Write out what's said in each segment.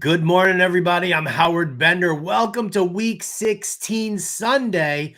Good morning, everybody. I'm Howard Bender. Welcome to Week 16 Sunday.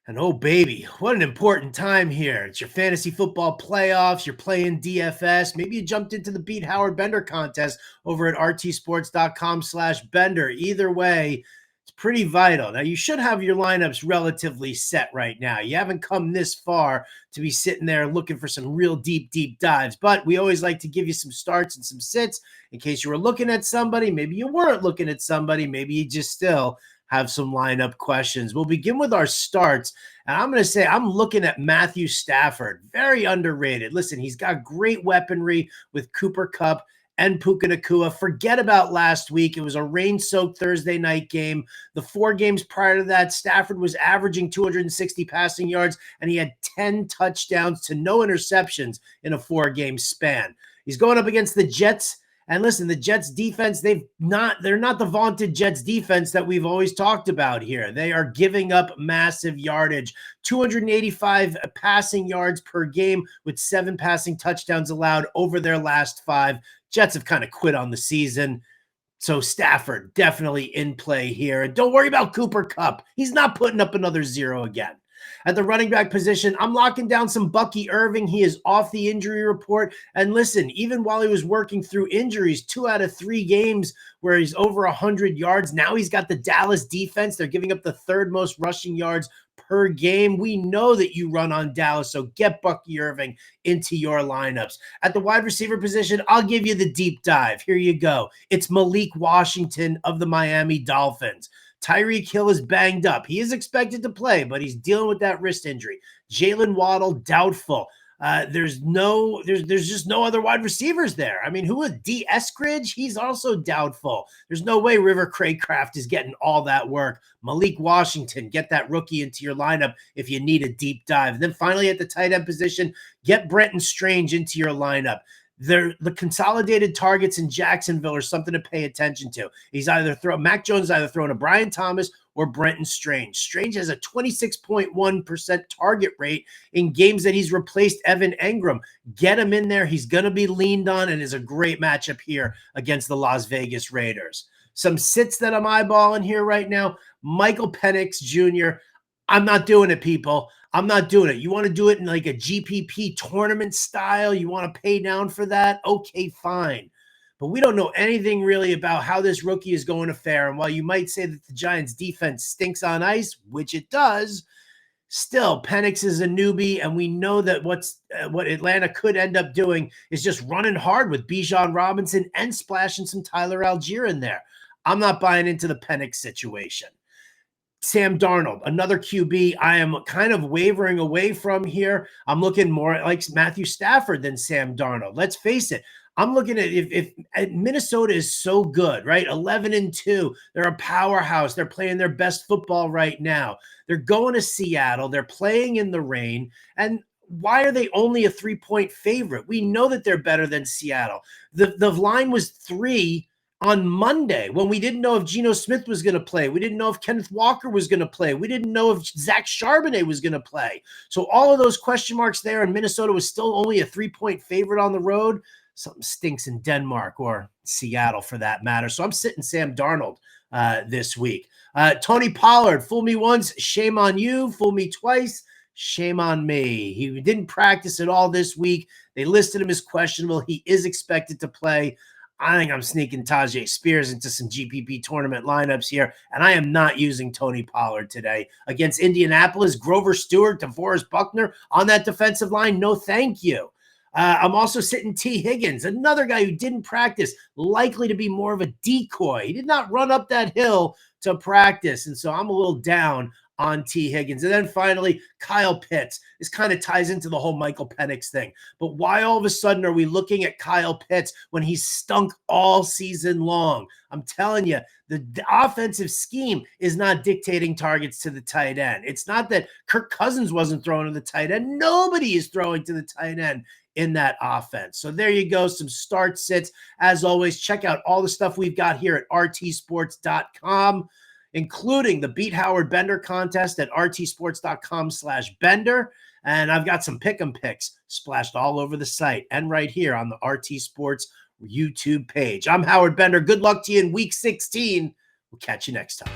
And oh, baby, what an important time here. It's your fantasy football playoffs. You're playing DFS. Maybe you jumped into the Beat Howard Bender contest over at rtsports.com/Bender. Either way, it's pretty vital. Now, you should have your lineups relatively set right now. You haven't come this far to be sitting there looking for some real deep dives, but we always like to give you some starts and some sits in case you were looking at somebody. Maybe you weren't looking at somebody. Maybe you just still have some lineup questions. We'll begin with our starts. And I'm going to say I'm looking at Matthew Stafford. Very underrated. Listen, he's got great weaponry with Cooper Kupp and Puka Nacua. Forget about last week. It was a rain-soaked Thursday night game. The 4 games prior to that, Stafford was averaging 260 passing yards, and he had 10 touchdowns to no interceptions in a 4-game span. He's going up against the Jets. And listen, the Jets defense, they're not the vaunted Jets defense that we've always talked about here. They are giving up massive yardage, 285 passing yards per game with 7 passing touchdowns allowed over their last 5. Jets have kind of quit on the season. So Stafford definitely in play here. And don't worry about Cooper Kupp. He's not putting up another 0 again. At the running back position, I'm locking down some Bucky Irving. He is off the injury report. And listen, even while he was working through injuries, 2 out of 3 games where he's over 100 yards. Now he's got the Dallas defense. They're giving up the 3rd most rushing yards per game. We know that you run on Dallas, so get Bucky Irving into your lineups. At the wide receiver position, I'll give you the deep dive. Here you go. It's Malik Washington of the Miami Dolphins. Tyreek Hill is banged up. He is expected to play, but he's dealing with that wrist injury. Jalen Waddle, doubtful. There's just no other wide receivers there. I mean, who is D. Eskridge? He's also doubtful. There's no way River Craycraft is getting all that work. Malik Washington, get that rookie into your lineup if you need a deep dive. And then finally at the tight end position, get Brenton Strange into your lineup. The consolidated targets in Jacksonville are something to pay attention to. Mac Jones is either throwing to Brian Thomas or Brenton Strange. Strange has a 26.1% target rate in games that he's replaced Evan Engram. Get him in there. He's going to be leaned on and is a great matchup here against the Las Vegas Raiders. Some sits that I'm eyeballing here right now. Michael Penix Jr. I'm not doing it, people. I'm not doing it. You want to do it in like a GPP tournament style? You want to pay down for that? Okay, fine. But we don't know anything really about how this rookie is going to fare. And while you might say that the Giants defense stinks on ice, which it does, still Penix is a newbie. And we know that what Atlanta could end up doing is just running hard with Bijan Robinson and splashing some Tyler Algier in there. I'm not buying into the Penix situation. Sam Darnold, another QB I am kind of wavering away from here. I'm looking more like Matthew Stafford than Sam Darnold. Let's face it. I'm looking at if Minnesota is so good, right? 11-2. They're a powerhouse. They're playing their best football right now. They're going to Seattle. They're playing in the rain. And why are they only a 3-point favorite? We know that they're better than Seattle. The line was 3 on Monday when we didn't know if Geno Smith was going to play. We didn't know if Kenneth Walker was going to play. We didn't know if Zach Charbonnet was going to play. So all of those question marks there, and Minnesota was still only a 3-point favorite on the road. Something stinks in Denmark or Seattle for that matter. So I'm sitting Sam Darnold this week. Tony Pollard, fool me once, shame on you. Fool me twice, shame on me. He didn't practice at all this week. They listed him as questionable. He is expected to play. I think I'm sneaking Tajay Spears into some GPP tournament lineups here, and I am not using Tony Pollard today. Against Indianapolis, Grover Stewart, DeForest Buckner on that defensive line, no thank you. I'm also sitting T. Higgins, another guy who didn't practice, likely to be more of a decoy. He did not run up that hill to practice, and so I'm a little down on T. Higgins. And then finally, Kyle Pitts. This kind of ties into the whole Michael Penix thing. But why all of a sudden are we looking at Kyle Pitts when he's stunk all season long? I'm telling you, the offensive scheme is not dictating targets to the tight end. It's not that Kirk Cousins wasn't throwing to the tight end. Nobody is throwing to the tight end in that offense. So there you go, some start sits. As always, check out all the stuff we've got here at rtsports.com. including the Beat Howard Bender contest at rtsports.com/Bender. And I've got some pick 'em picks splashed all over the site and right here on the RT Sports YouTube page. I'm Howard Bender. Good luck to you in week 16. We'll catch you next time.